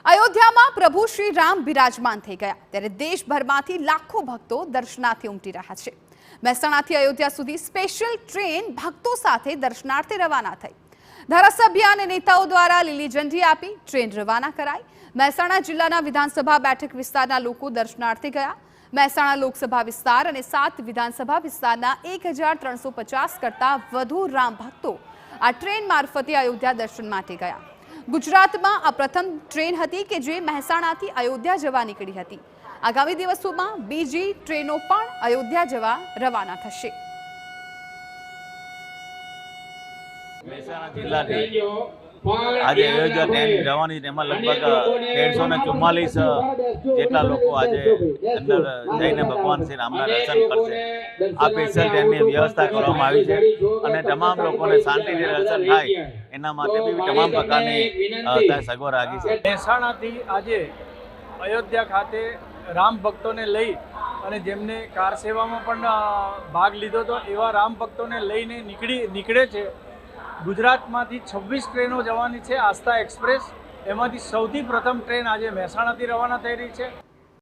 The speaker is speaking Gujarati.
અયોધ્યામાં પ્રભુ શ્રી રામ બિરાજમાન થઈ ગયા ત્યારે દેશભરમાંથી લાખો ભક્તો દર્શનાર્થે ઉમટી રહ્યા છે। મહેસાણાથી અયોધ્યા સુધી સ્પેશિયલ ટ્રેન ભક્તો સાથે દર્શનાર્થે રવાના થઈ। ધારાસભ્ય અને નેતાઓ દ્વારા લીલી ઝંડી આપી ટ્રેન રવાના કરાઈ। મહેસાણા જિલ્લાના વિધાનસભા બેઠક વિસ્તારના લોકો દર્શનાર્થે ગયા। મહેસાણા લોકસભા વિસ્તાર અને 7 વિધાનસભા વિસ્તારના 1350 કરતા વધુ રામ ભક્તો આ ટ્રેન મારફતે અયોધ્યા દર્શન માટે ગયા। ગુજરાતમાં આ પ્રથમ ટ્રેન હતી કે જે મહેસાણાથી અયોધ્યા જવા નીકળી હતી। આગામી દિવસોમાં બીજી ટ્રેનો પણ અયોધ્યા જવા રવાના થશે। મહેસાણા જિલ્લાથી આજે અયોધ્યા ટ્રેન જવાની તેમાં લગભગ 144 જેટલા લોકો આજે અંદર જઈને ભગવાન શ્રી રામના દર્શન કરશે। આ સ્પેશિયલ ટ્રેનની વ્યવસ્થા કરવામાં આવી છે અને તમામ લોકોને શાંતિથી દર્શન થાય એના માટે બી તમામ પ્રકારની સગવડ રાખી છે। મહેસાણાથી આજે અયોધ્યા ખાતે રામ ભક્તોને લઈ અને જેમને કાર સેવામાં પણ ભાગ લીધો હતો એવા રામ ભક્તોને લઈને નીકળે છે। ગુજરાતમાંથી 26 ટ્રેનો જવાની છે, આસ્થા એક્સપ્રેસ। એમાંથી સૌથી પ્રથમ ટ્રેન આજે મહેસાણાથી રવાના થઈ રહી છે।